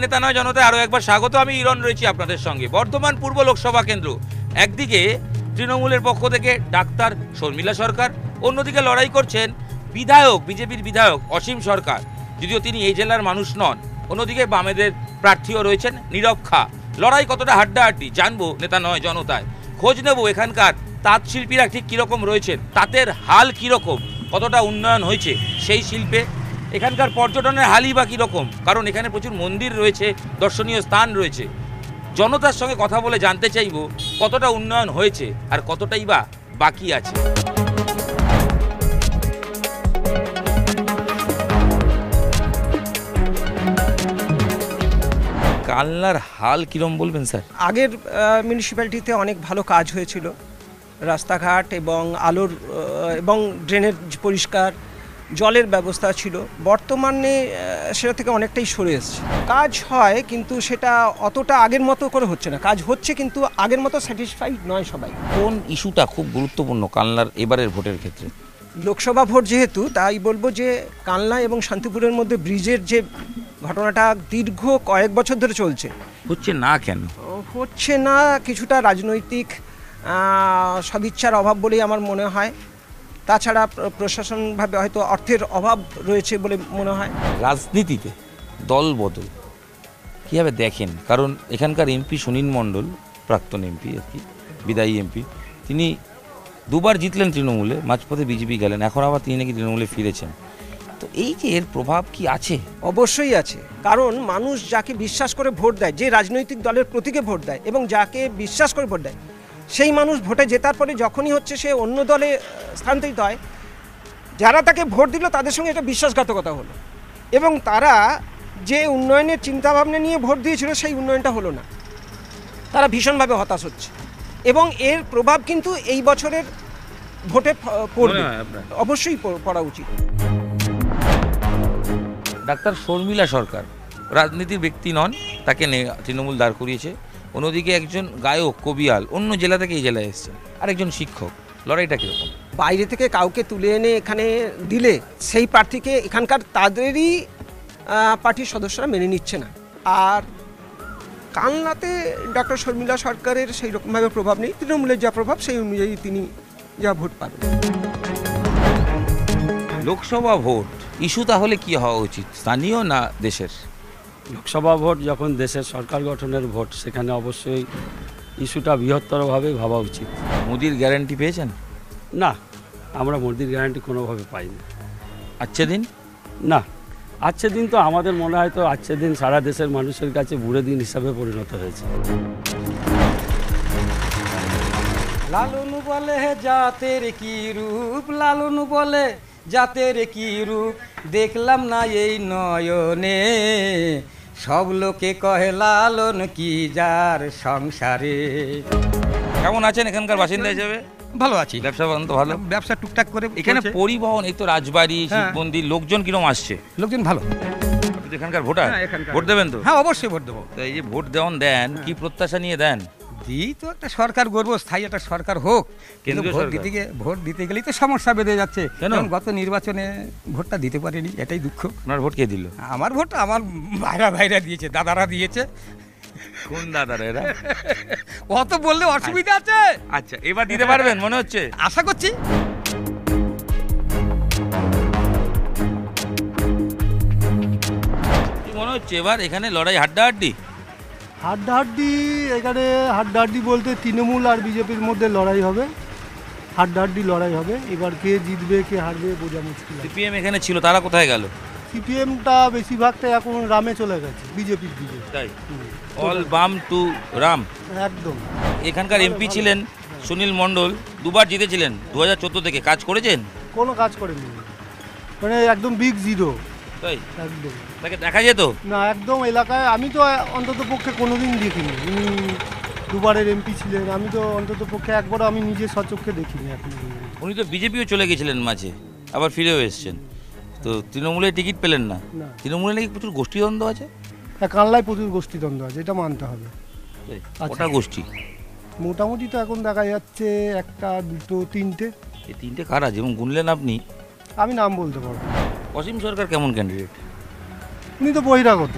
নেতা নয় জনতায় আরও একবার স্বাগত। আমি ইরন রয়েছি আপনাদের সঙ্গে। বর্ধমান পূর্ব লোকসভা কেন্দ্র, একদিকে তৃণমূলের পক্ষ থেকে ডাক্তার শর্মিলা সরকার, অন্যদিকে লড়াই করছেন বিধায়ক, বিজেপির বিধায়ক অসীম সরকার, যদিও তিনি এই জেলার মানুষ নন। অন্যদিকে বামেদের প্রার্থীও রয়েছেন নীরব খা। লড়াই কতটা হাড্ডাহাড্ডি জানবো নেতা নয় জনতায়। খোঁজ নেব এখানকার তাঁত শিল্পীরা ঠিক কীরকম রয়েছেন, তাঁতের হাল কীরকম, কতটা উন্নয়ন হয়েছে সেই শিল্পে, এখানকার পর্যটনের হালই বা কীরকম, কারণ এখানে প্রচুর মন্দির রয়েছে, দর্শনীয় স্থান রয়েছে। জনতার সঙ্গে কথা বলে জানতে চাইব কতটা উন্নয়ন হয়েছে আর কতটাই বা বাকি আছে। কালনার হাল কিরম বলবেন স্যার? আগের মিউনিসিপ্যালিটিতে অনেক ভালো কাজ হয়েছিল, রাস্তাঘাট এবং আলোর এবং ড্রেনের পরিষ্কার জলের ব্যবস্থা ছিল। বর্তমানে সেটা থেকে অনেকটাই সরে এসেছে। কাজ হয় কিন্তু সেটা অতটা আগের মতো করে হচ্ছে না। কাজ হচ্ছে কিন্তু আগের মতো স্যাটিসফাইড নয় সবাই। কোন ইস্যুটা খুব গুরুত্বপূর্ণ কালনার এবারের ভোটের ক্ষেত্রে? লোকসভা ভোট যেহেতু, তাই বলবো যে কালনা এবং শান্তিপুরের মধ্যে ব্রিজের যে ঘটনাটা দীর্ঘ কয়েক বছর ধরে চলছে, হচ্ছে না কেন? হচ্ছে না কিছুটা রাজনৈতিক সদিচ্ছার অভাব বলেই আমার মনে হয়। তাছাড়া প্রশাসনভাবে হয়তো অর্থের অভাব রয়েছে বলে মনে হয়। রাজনীতিতে দল বদল কীভাবে দেখেন? কারণ এখানকার এমপি সুনীল মণ্ডল, প্রাক্তন এমপি আর কি, বিদায়ী এমপি, তিনি দুবার জিতলেন তৃণমূলে, মাঝপথে বিজেপি গেলেন, এখন আবার তিনি নাকি তৃণমূলে ফিরেছেন। তো এই যে এর প্রভাব কি আছে? অবশ্যই আছে, কারণ মানুষ যাকে বিশ্বাস করে ভোট দেয়, যে রাজনৈতিক দলের প্রতীকে ভোট দেয় এবং যাকে বিশ্বাস করে ভোট দেয়, সেই মানুষ ভোটে জেতার পরে যখনই হচ্ছে সে অন্য দলে স্থানান্তরিত হয়, যারা তাকে ভোট দিল তাদের সঙ্গে এটা বিশ্বাসঘাতকতা হলো এবং তারা যে উন্নয়নের চিন্তাভাবনা নিয়ে ভোট দিয়েছিল সেই উন্নয়নটা হলো না। তারা ভীষণভাবে হতাশ হচ্ছে এবং এর প্রভাব কিন্তু এই বছরের ভোটে পড়বে, অবশ্যই পড়া উচিত। ডাক্তার শর্মিলা সরকার রাজনীতির ব্যক্তি নন, তাকে তৃণমূল দাঁড় করিয়েছে। অন্যদিকে একজন গায়ক, কবিয়াল, অন্য জেলা থেকে এই জেলায় এসছে, আর একজন শিক্ষক। লড়াইটা কীরকম? বাইরে থেকে কাউকে তুলে এনে এখানে দিলে সেই প্রার্থীকে এখানকার তাদেরই পার্টির সদস্যরা মেনে নিচ্ছে না। আর কালনাতে ডক্টর শর্মিলা সরকারের সেই রকমভাবে প্রভাব নেই, তৃণমূলের যা প্রভাব সেই অনুযায়ী তিনি যা ভোট পাবেন। লোকসভা ভোট ইস্যু তাহলে কি হওয়া উচিত, স্থানীয় না দেশের? লোকসভা ভোট যখন দেশের সরকার গঠনের ভোট, সেখানে অবশ্যই ইস্যুটা বৃহত্তরভাবে ভাবা উচিত। মোদির গ্যারান্টি পেয়েছেন? না, আমরা মোদির গ্যারান্টি কোনোভাবে পাইনি। আচ্ছা দিন না, আজকের দিন তো আমাদের মনে হয় তো আজকের দিন সারা দেশের মানুষের কাছে বুড়ো দিন হিসাবে পরিণত হয়েছে। লালন বলে জাতের কি রূপ, লালন বলে জাতের কি রূপ, দেখলাম না এই নয়নে, সব লোকে কহে লালন কি যার সংসারে। কেমন আছেন এখানকার বাসিন্দা হিসেবে? ভালো আছি। ব্যবসা বাণিজ্য ভালো? ব্যবসা টুকটাক করে। এখানে পরিবহন, এই তো রাজবাড়ি, শিব মন্দির, লোকজন কিরকম আসছে? লোকজন ভালো। এখানকার ভোটার, ভোট দেবেন তো? হ্যাঁ, অবশ্যই ভোট দেবো। এই যে ভোট দেন, কি প্রত্যাশা নিয়ে দেন? দিই তো একটা সরকার গর্ব, স্থায়ী একটা সরকার হোক, কিন্তু ভোট দিতে গেলেই তো সমস্যা বেঁধে যাচ্ছে। কেন? গত নির্বাচনে ভোটটা দিতে পারিনি, এটাই দুঃখ। আপনার ভোট কে দিল? আমার ভোট আমার ভাইরা দিয়েছে, দাদারা দিয়েছে। কোন দাদারা এরা? অত বললে অসুবিধা আছে? আচ্ছা, এবার দিতে পারবেন মনে হচ্ছে? আশা করছি। মনে হচ্ছে এবার এখানে লড়াই হাড্ডাহাড্ডি? এখানে হাড্ডাহাড্ডি বলতে তৃণমূল আর বিজেপির মধ্যে লড়াই হবে, হাড্ডাহাড্ডি লড়াই হবে। এবার কে জিতবে কে হারবে বোঝা মুশকিল। সিপিএম এখানে ছিল, তারা কোথায় গেল? সিপিএমটা বেশিরভাগটা এখন রামে চলে গেছে, বিজেপির দিকে। তাই? অল বাম টু রাম। একদম। এখানকার এমপি ছিলেন সুনীল মণ্ডল, দুবার জিতেছিলেন 2014 থেকে। কাজ করেছেন? কোনো কাজ করেনি, মানে একদম বিগ জিরো। তাই? একদম। তাকে দেখা যেত না, একদম এলাকায় আমি তো অন্তত পক্ষে কোনোদিন দেখিনি। উনি দুবারের এমপি ছিলেন, আমি তো অন্তত পক্ষে একবারও আমি নিজে সচক্ষে দেখিনি এখন। উনি তো বিজেপিও চলে গেছিলেন মাঝে, আবার ফিরেও এসছেন। তো তৃণমূলে টিকিট পেলেন না? তৃণমূলে নাকি প্রচুর গোষ্ঠীদ্বন্দ্ব আছে। হ্যাঁ, কানলায় প্রচুর গোষ্ঠীদ্বন্দ্ব আছে, এটা মানতে হবে। কটা গোষ্ঠী? মোটামুটি তো এখন দেখা যাচ্ছে একটা, দুটো, তিনটে। এই তিনটে কারা, যেমন গুনলেন আপনি? আমি নাম বলতে পারবো। অসীম সরকার কেমন ক্যান্ডিডেট? উনি তো বহিরাগত।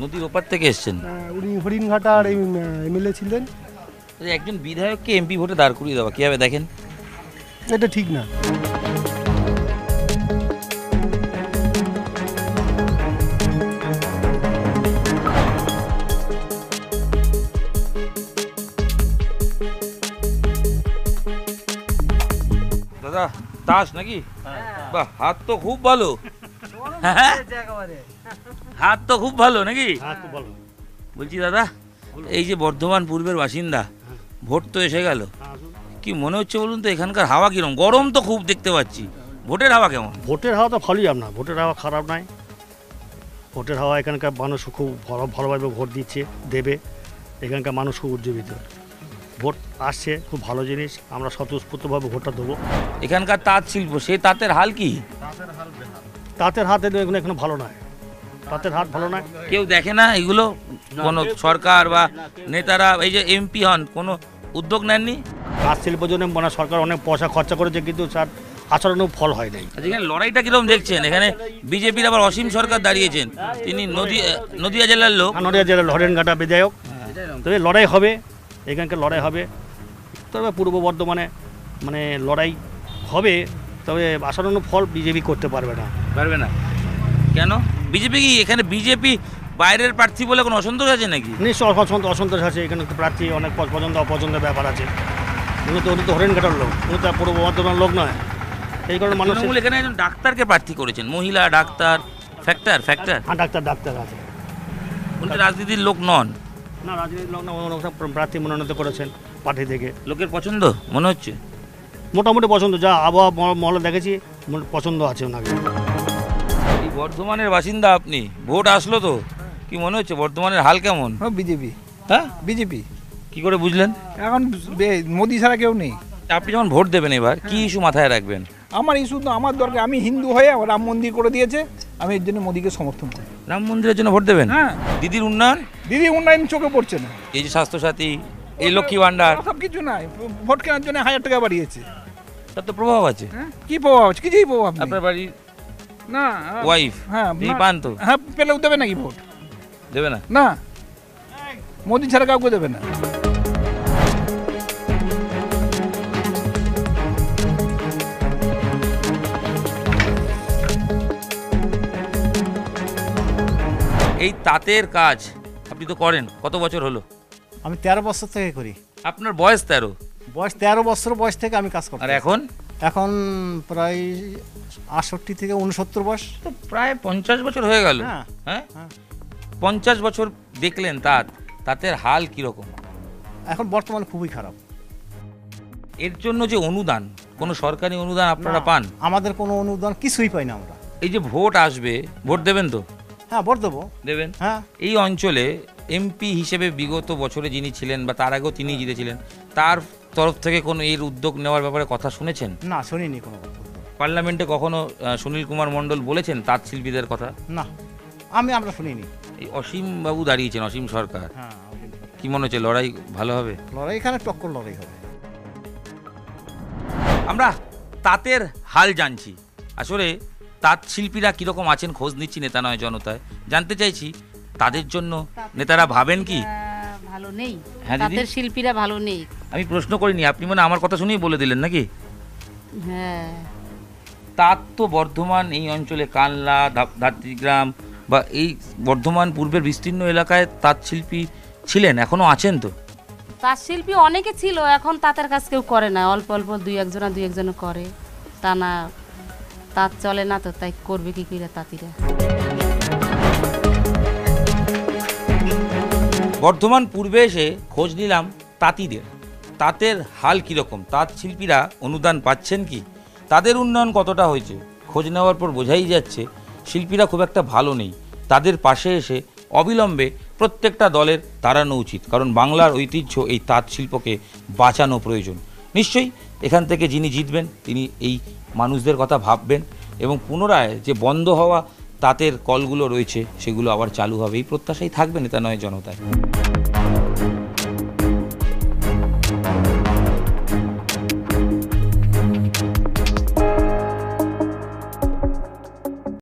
নদীর ওপার থেকে এসছেন। উনি হরিণঘাটার এমএলএ ছিলেন। একজন বিধায়ককে এমপি ভোটে দাঁড় করিয়ে দেওয়া কীভাবে দেখেন? এটা ঠিক না। দাদা তাস নাকি? বাহ, হাত তো খুব ভালো। হ্যাঁ, হাত তো খুব ভালো নাকি? বলছি দাদা, এই যে বর্ধমান পূর্বের বাসিন্দা, ভোট তো এসে গেল, কি মনে হচ্ছে বলুন তো এখানকার হাওয়া কিরকম? গরম তো খুব দেখতে পাচ্ছি, ভোটের হাওয়া কেমন? ভোটের হাওয়া তো ভালোই, আপনার ভোটের হাওয়া খারাপ নাই। ভোটের হাওয়া এখানকার মানুষ খুব ভালোভাবে ভোট দিচ্ছে, দেবে। এখানকার মানুষ খুব উজ্জীবিত, ভোট আসছে, খুব ভালো জিনিস। আমরা স্বতঃস্ফূর্তভাবে ভোটটা দেবো। এখানকার তাঁত শিল্প, সেই তাঁতের হাল কি? তাঁতের হাত এখনো ভালো নয়, তাঁতের হাত ভালো নয়। কেউ দেখে না এগুলো? কোনো সরকার বা নেতারা, এই যে এমপি হন, কোনো উদ্যোগ নেননি? তাঁত শিল্পের জন্য মানে সরকার অনেক পয়সা খরচা করেছে, কিন্তু তার আচরণেও ফল হয় নাই। এখানে লড়াইটা কিরকম দেখছেন? এখানে বিজেপির আবার অসীম সরকার দাঁড়িয়েছেন, তিনি নদিয়া জেলার লোক। নদিয়া জেলার হরিণঘাটা বিধায়ক। তবে লড়াই হবে, এখানকার লড়াই হবে। তবে পূর্ব বর্ধমানে মানে লড়াই হবে, তবে আচরণ ফল বিজেপি করতে পারবে না। পারবে না কেন? বিজেপি কি এখানে বিজেপি বাইরের প্রার্থী বলে কোনো অসন্তোষ আছে নাকি? নিশ্চয় অসন্তোষ আছে। এখানে প্রার্থী অনেক পছন্দ অপছন্দের ব্যাপার আছে। উনি তো হরিণঘাটার লোক, উনি তো পূর্ব বর্ধমানের লোক নয়। এই কারণে মানুষ এখানে একজন ডাক্তারকে প্রার্থী করেছেন, মহিলা ডাক্তার, ফ্যাক্টর। হ্যাঁ, ডাক্তার আছে। উনি রাজনীতির লোক নন। না, রাজনীতির লোক না, প্রার্থী মনোনীত করেছেন পার্টি থেকে। লোকের পছন্দ মনে হচ্ছে? মোটামুটি পছন্দ, যা আবহাওয়া মহলে দেখেছি পছন্দ আছে ওনাকে। এই বর্ধমানের বাসিন্দা আপনি, ভোট আসলো তো, কি মনে হচ্ছে বর্ধমানের হাল কেমন? বিজেপি। হ্যাঁ, বিজেপি। কি করে বুঝলেন? এখন মোদি ছাড়া কেউ নেই। আপনি যখন ভোট দেবেন এবার কি ইস্যু মাথায় রাখবেন? আমার ইস্যু তো আমার দরকার। আমি হিন্দু হয়ে রাম মন্দির করে দিয়েছে, আমি এর জন্য মোদিকে সমর্থন করি। রাম মন্দিরের জন্য ভোট দেবেন? হ্যাঁ। দিদির উন্নয়ন? দিদি উন্নয়ন চোখে পড়ছে না। এই যে স্বাস্থ্যসাথী, এই লক্ষ্মী ভান্ডার, সব কিছু নাই। ভোট কেনার জন্য 1000 টাকা বাড়িয়েছে। তার তো প্রভাব আছে। হ্যাঁ, কি প্রভাব আছে? কিছুই প্রভাব নেই। আপনার বাড়ির না ওয়াইফ, হ্যাঁ তিনি পান তো? হ্যাঁ, পেলেও দেবে নাকি ভোট? দেবে না। না, মোদি ছাড়া কাউকে দেবে না। এই তাঁতের কাজ আপনি তো করেন, কত বছর হলো? আমি 13 বছর থেকে করি। আপনার বয়স 13? বয়স 13 বছর বয়স থেকে আমি কাজ করি। আর এখন? এখন প্রায় 68 থেকে 69 বয়স। তো প্রায় 50 বছর হয়ে গেল। হ্যাঁ, হ্যাঁ, হ্যাঁ। 50 বছর দেখলেন তাঁতের হাল কিরকম? এখন বর্তমানে খুবই খারাপ। এর জন্য যে অনুদান, কোনো সরকারি অনুদান আপনারা না, পান? আমাদের কোনো অনুদান কিছুই পাই না আমরা। এই যে ভোট আসবে, ভোট দেবেন তো? হ্যাঁ, ভোট দেবো। দেবেন? হ্যাঁ। এই অঞ্চলে এমপি হিসেবে বিগত বছরে যিনি ছিলেন বা তার আগেও তিনি জিতেছিলেন, তার তরফ থেকে কোনো এর উদ্যোগ নেওয়ার ব্যাপারে কথা শুনেছেন? না, শুনিনি কোনো কথা। পার্লামেন্টে কখনো সুনীল কুমার মণ্ডল বলেছেন তাঁত শিল্পীদের কথা? না, আমরা শুনিনি। এই অসীম বাবু দাঁড়িয়েছেন, অসীম সরকার, হ্যাঁ। কি মনে হচ্ছে লড়াই ভালো হবে? লড়াই এখানে টক্কর লড়াই হবে। আমরা তাঁতের হাল জানছি, আসলে তাঁত শিল্পীরা কীরকম আছেন খোঁজ নিচ্ছি নেতা নয় জনতায়। জানতে চাইছি তাদের জন্য নেতারা ভাবেন কি? ভালো নেই, হ্যাঁ দিদি? তাঁতের শিল্পীরা ভালো নেই। আমি প্রশ্ন করিনি, আপনি মনে আমার কথা শুনেই বলে দিলেন নাকি? হ্যাঁ, তাঁত তো বর্ধমান এই অঞ্চলে কানলা, ধাত্রীগ্রাম বা এই বর্ধমান পূর্বের বিস্তীর্ণ এলাকায় তাঁত শিল্পী ছিলেন, এখনো আছেন তো? তাঁত শিল্পী অনেকে ছিল, এখন তাঁতের কাজ কেউ করে না। অল্প অল্প দুই একজন করে, তা না তাঁত চলে না তো, তাই করবে কি করে তাঁতিরা? বর্ধমান পূর্বে এসে খোঁজ নিলাম তাঁতিদের, তাঁতের হাল কীরকম, তাঁত শিল্পীরা অনুদান পাচ্ছেন কি, তাদের উন্নয়ন কতটা হয়েছে। খোঁজ নেওয়ার পর বোঝাই যাচ্ছে শিল্পীরা খুব একটা ভালো নেই। তাদের পাশে এসে অবিলম্বে প্রত্যেকটা দলের দাঁড়ানো উচিত, কারণ বাংলার ঐতিহ্য এই তাঁত শিল্পকে বাঁচানো প্রয়োজন। নিশ্চয়ই এখান থেকে যিনি জিতবেন তিনি এই মানুষদের কথা ভাববেন এবং পুনরায় যে বন্ধ হওয়া তাঁতের কলগুলো রয়েছে সেগুলো আবার চালু হবে, এই প্রত্যাশাই থাকবে নেতা নয় জনতায়।